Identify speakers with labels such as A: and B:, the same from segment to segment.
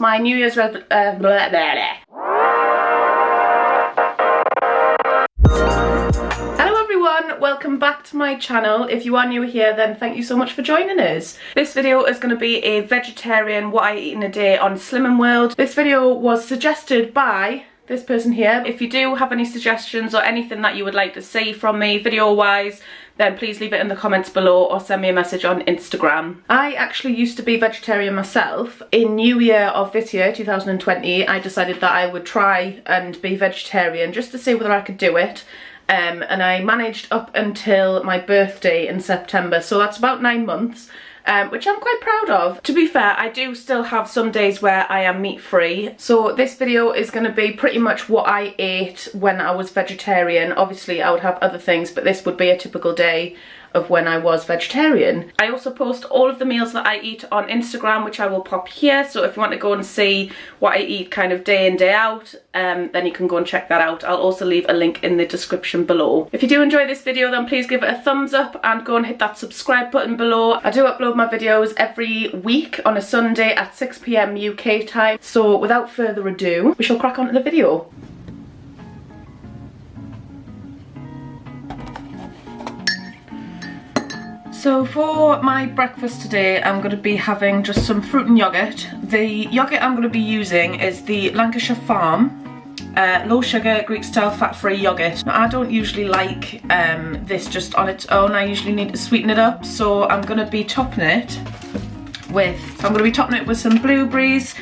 A: my New Year's welcome back to my channel. If you are new here, then thank you so much for joining us. This video is going to be a vegetarian what I eat in a day on Slimming World. This video was suggested by this person here. If you do have any suggestions or anything that you would like to see from me video wise, then please leave it in the comments below or send me a message on Instagram. I actually used to be vegetarian myself. In New Year of this year, 2020, I decided that I would try and be vegetarian just to see whether I could do it. And I managed up until my birthday in September, so that's about 9 months, which I'm quite proud of. To be fair, I do still have some days where I am meat free, so this video is going to be pretty much what I ate when I was vegetarian. Obviously I would have other things, but this would be a typical day of when I was vegetarian. I also post all of the meals that I eat on Instagram, which I will pop here, so if you want to go and see what I eat kind of day in day out, then you can go and check that out. I'll also leave a link in the description below. If you do enjoy this video, then please give it a thumbs up and go and hit that subscribe button below. I do upload my videos every week on a Sunday at 6 PM UK time, so without further ado, we shall crack on to the video. So for my breakfast today, I'm going to be having just some fruit and yoghurt. The yoghurt I'm going to be using is the Lancashire Farm low sugar Greek style fat-free yoghurt. Now, I don't usually like this just on its own. I usually need to sweeten it up, so I'm going to be topping it with some blueberries,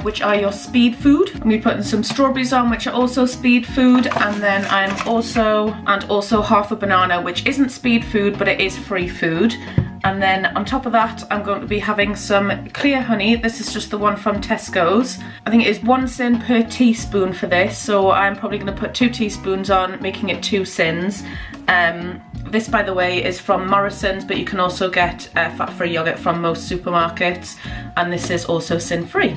A: which are your speed food. I'm going to be putting some strawberries on, which are also speed food, and then also half a banana, which isn't speed food, but it is free food. And then on top of that, I'm going to be having some clear honey. This is just the one from Tesco's. I think it is 1 sin per teaspoon for this, so I'm probably going to put 2 teaspoons on, making it 2 sins. This, by the way, is from Morrison's, but you can also get fat-free yoghurt from most supermarkets, and this is also sin-free.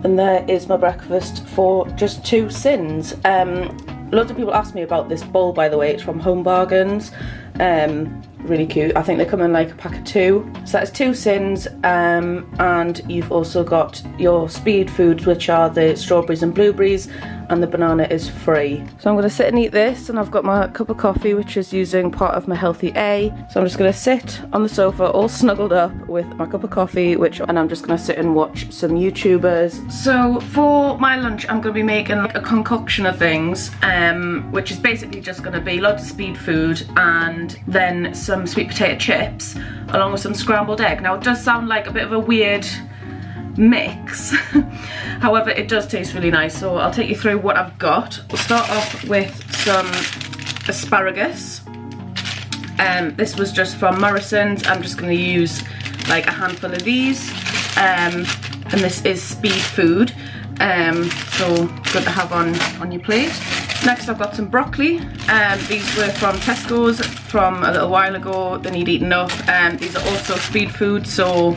A: And there is my breakfast for just 2 sins. Loads of people ask me about this bowl, by the way. It's from Home Bargains. Really cute. I think they come in like a pack of 2. So that is 2 sins, and you've also got your speed foods, which are the strawberries and blueberries, and the banana is free. So I'm going to sit and eat this, and I've got my cup of coffee, which is using part of my healthy A. So I'm just going to sit on the sofa all snuggled up with my cup of coffee, and I'm just going to sit and watch some YouTubers. So for my lunch, I'm going to be making like a concoction of things, which is basically just going to be lots of speed food and then some sweet potato chips along with some scrambled egg. Now, it does sound like a bit of a weird mix, however it does taste really nice, so I'll take you through what I've got. We'll start off with some asparagus. This was just from Morrison's. I'm just going to use like a handful of these, and this is speed food, so good to have on your plate. Next I've got some broccoli. These were from Tesco's from a little while ago. They need eaten up. These are also speed food, so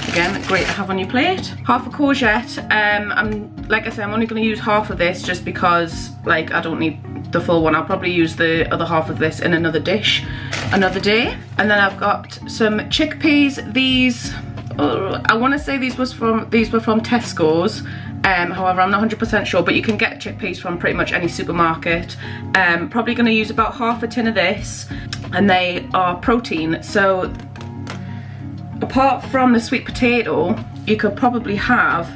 A: again, great to have on your plate. Half a courgette. Like I said, I'm only going to use half of this just because like I don't need the full one. I'll probably use the other half of this in another dish another day. And then I've got some chickpeas. These, I want to say these were from Tesco's. However, I'm not 100% sure, but you can get chickpeas from pretty much any supermarket. Probably going to use about half a tin of this, and they are protein. So apart from the sweet potato, you could probably have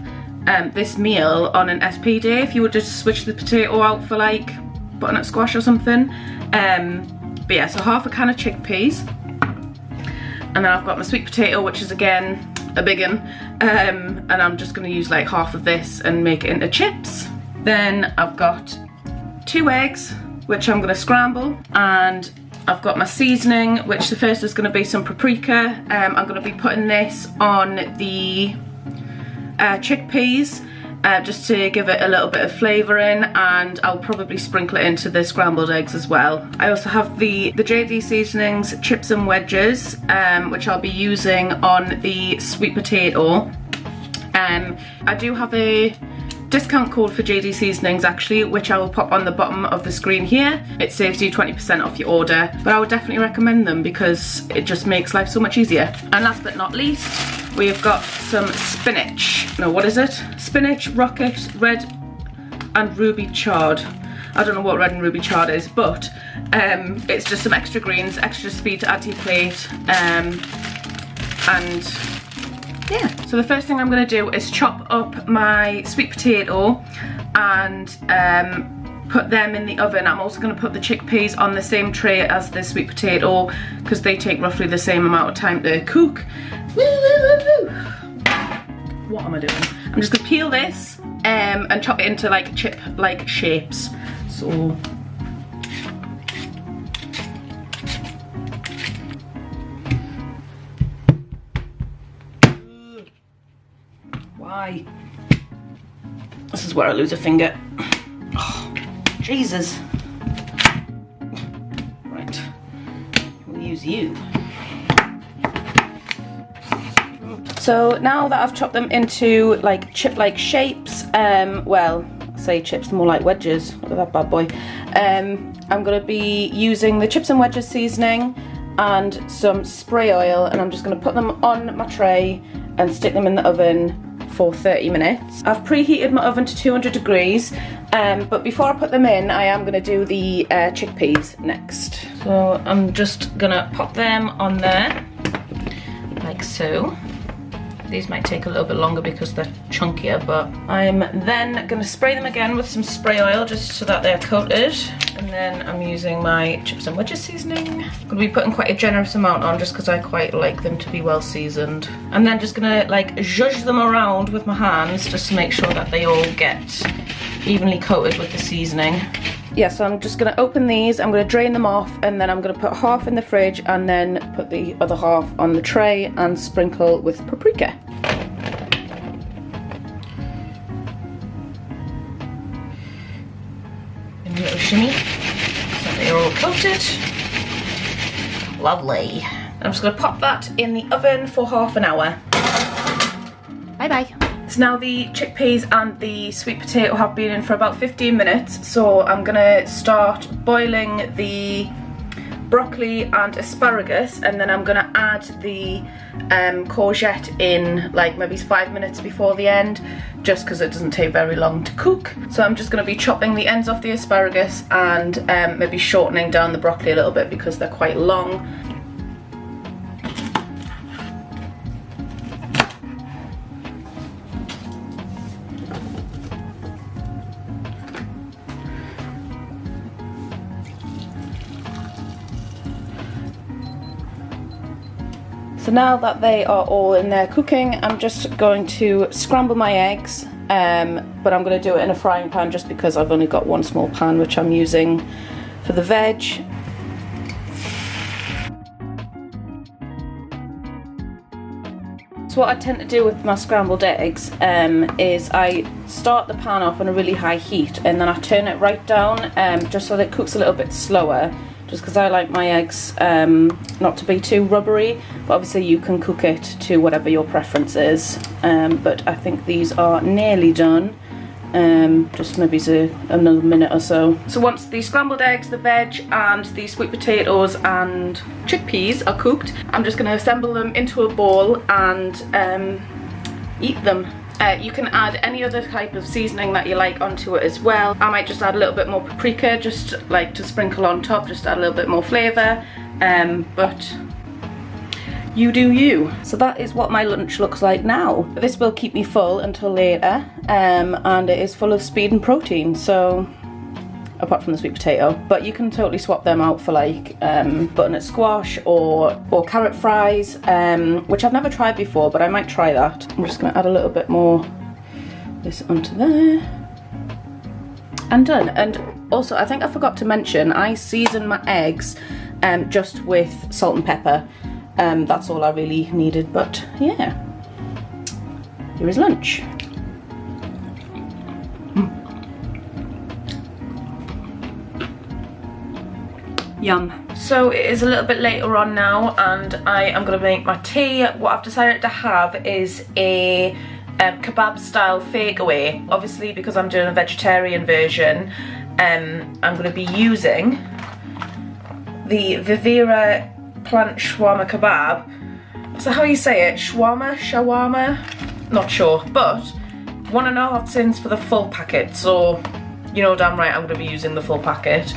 A: this meal on an SP day if you would just switch the potato out for like butternut squash or something. But yeah, so half a can of chickpeas. And then I've got my sweet potato, which is again a big one. And I'm just gonna use like half of this and make it into chips. Then I've got 2 eggs, which I'm gonna scramble. And I've got my seasoning, which the first is gonna be some paprika. I'm gonna be putting this on the chickpeas, just to give it a little bit of flavour in, and I'll probably sprinkle it into the scrambled eggs as well. I also have the JD Seasonings chips and wedges, which I'll be using on the sweet potato. I do have a discount code for JD Seasonings actually, which I will pop on the bottom of the screen here. It saves you 20% off your order, but I would definitely recommend them because it just makes life so much easier. And last but not least, we've got some spinach. No, what is it? Spinach, rocket, red and ruby chard. I don't know what red and ruby chard is, but it's just some extra greens, extra speed to add to your plate. And yeah, so the first thing I'm going to do is chop up my sweet potato and put them in the oven. I'm also going to put the chickpeas on the same tray as the sweet potato because they take roughly the same amount of time to cook. What am I doing? I'm just going to peel this and chop it into like chip-like shapes. So why? This is where I lose a finger. Oh, Jesus. Right, we'll use you. So now that I've chopped them into like chip-like shapes, well, I say chips, more like wedges. Look at that bad boy. I'm going to be using the chips and wedges seasoning and some spray oil, and I'm just going to put them on my tray and stick them in the oven for 30 minutes. I've preheated my oven to 200 degrees, but before I put them in, I am going to do the chickpeas next. So I'm just going to pop them on there, like so. These might take a little bit longer because they're chunkier, but I'm then going to spray them again with some spray oil just so that they're coated. And then I'm using my chips and wedges seasoning. I'm going to be putting quite a generous amount on just because I quite like them to be well seasoned. And then just going to like zhuzh them around with my hands just to make sure that they all get evenly coated with the seasoning. Yeah, so I'm just going to open these, I'm going to drain them off, and then I'm going to put half in the fridge and then put the other half on the tray and sprinkle with paprika. And a little shimmy, so they're all coated. Lovely. I'm just going to pop that in the oven for half an hour. Bye bye. So now the chickpeas and the sweet potato have been in for about 15 minutes, so I'm gonna start boiling the broccoli and asparagus, and then I'm gonna add the courgette in like maybe 5 minutes before the end, just because it doesn't take very long to cook. So I'm just gonna be chopping the ends off the asparagus and maybe shortening down the broccoli a little bit because they're quite long. So now that they are all in there cooking, I'm just going to scramble my eggs, but I'm going to do it in a frying pan just because I've only got one small pan which I'm using for the veg. So what I tend to do with my scrambled eggs is I start the pan off on a really high heat and then I turn it right down just so that it cooks a little bit slower. Just because I like my eggs not to be too rubbery, but obviously you can cook it to whatever your preference is. But I think these are nearly done, just maybe another minute or so. So once the scrambled eggs, the veg and the sweet potatoes and chickpeas are cooked, I'm just going to assemble them into a bowl and eat them. You can add any other type of seasoning that you like onto it as well. I might just add a little bit more paprika, just like to sprinkle on top, just add a little bit more flavour, but you do you. So that is what my lunch looks like now. This will keep me full until later, and it is full of speed and protein, so apart from the sweet potato. But you can totally swap them out for like butternut squash or carrot fries, which I've never tried before, but I might try that. I'm just going to add a little bit more this onto there. And done. And also, I think I forgot to mention, I season my eggs just with salt and pepper. That's all I really needed, but yeah. Here is lunch. Yum. So it is a little bit later on now and I am going to make my tea. What I've decided to have is a kebab style fake away. Obviously, because I'm doing a vegetarian version, I'm going to be using the Vivera plant shawarma kebab. Is that how you say it? Shawarma? Not sure. But 1.5 cents for the full packet. So, you know damn right I'm going to be using the full packet.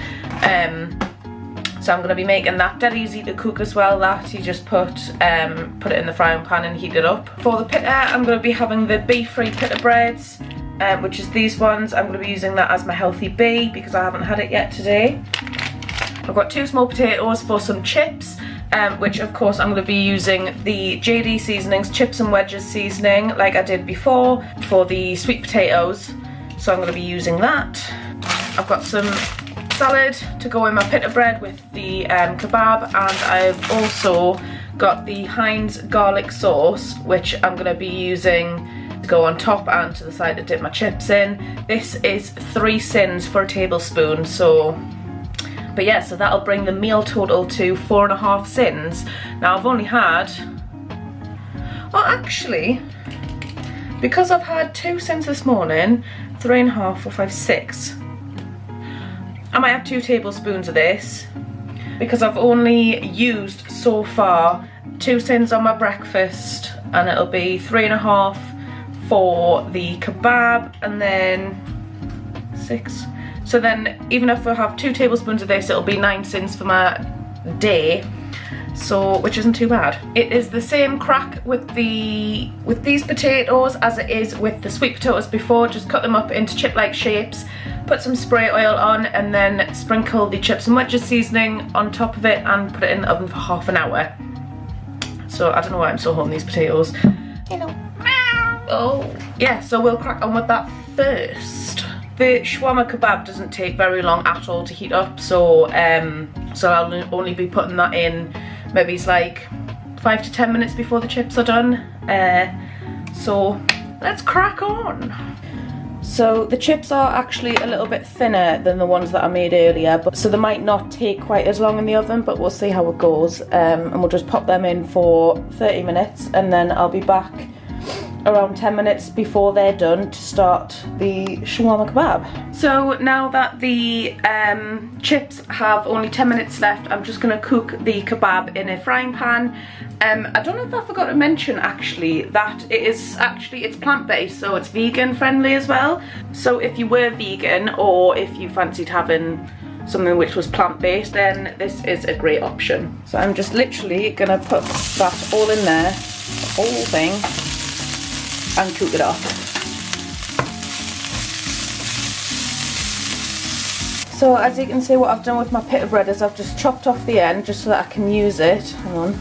A: So I'm going to be making that. Dead easy to cook as well. That you just put it in the frying pan and heat it up. For the pita, I'm going to be having the beef-free pita breads, which is these ones. I'm going to be using that as my healthy bee because I haven't had it yet today. I've got 2 small potatoes for some chips, which of course I'm going to be using the JD Seasonings chips and wedges seasoning like I did before for the sweet potatoes. So I'm going to be using that. I've got some salad to go in my pita bread with the kebab, and I've also got the Heinz garlic sauce, which I'm going to be using to go on top and to the side to dip my chips in. This is 3 sins for a tablespoon, so but yeah, so that'll bring the meal total to 4.5 sins. Now I've only had, well actually, because I've had 2 sins this morning, 3.5, 4, 5, 6. I might have 2 tablespoons of this because I've only used so far 2 sins on my breakfast, and it'll be 3.5 for the kebab, and then 6. So then even if I have 2 tablespoons of this, it'll be 9 sins for my day. So, which isn't too bad. It is the same crack with these potatoes as it is with the sweet potatoes before. Just cut them up into chip-like shapes, put some spray oil on, and then sprinkle the chips and wedges seasoning on top of it and put it in the oven for half an hour. So I don't know why I'm so hot on these potatoes. You know. Oh yeah, so we'll crack on with that first. The shawarma kebab doesn't take very long at all to heat up, so I'll only be putting that in maybe it's like 5 to 10 minutes before the chips are done. So let's crack on. So the chips are actually a little bit thinner than the ones that I made earlier, but so they might not take quite as long in the oven, but we'll see how it goes. And we'll just pop them in for 30 minutes and then I'll be back around 10 minutes before they're done to start the shawarma kebab. So now that the chips have only 10 minutes left, I'm just going to cook the kebab in a frying pan. I don't know if I forgot to mention actually that it's plant-based, so it's vegan friendly as well. So if you were vegan or if you fancied having something which was plant-based, then this is a great option. So I'm just literally going to put that all in there, the whole thing, and cook it up. So as you can see, what I've done with my pita bread is I've just chopped off the end just so that I can use it, hang on,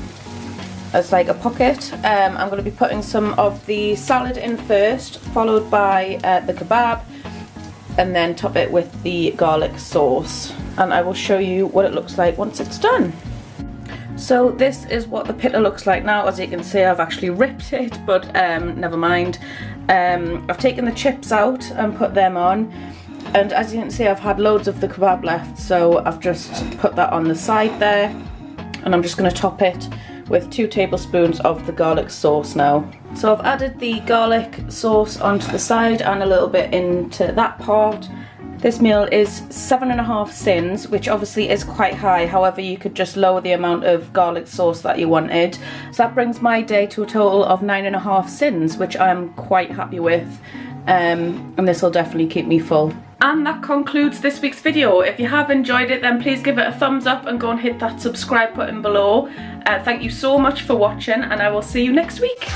A: as like a pocket. I'm going to be putting some of the salad in first, followed by the kebab, and then top it with the garlic sauce. And I will show you what it looks like once it's done. So this is what the pita looks like now. As you can see, I've actually ripped it, but never mind. I've taken the chips out and put them on, and as you can see, I've had loads of the kebab left, so I've just put that on the side there, and I'm just going to top it with 2 tablespoons of the garlic sauce now. So I've added the garlic sauce onto the side and a little bit into that part. This meal is 7.5 sins, which obviously is quite high. However, you could just lower the amount of garlic sauce that you wanted. So that brings my day to a total of 9.5 sins, which I'm quite happy with. And this will definitely keep me full. And that concludes this week's video. If you have enjoyed it, then please give it a thumbs up and go and hit that subscribe button below. Thank you so much for watching, and I will see you next week.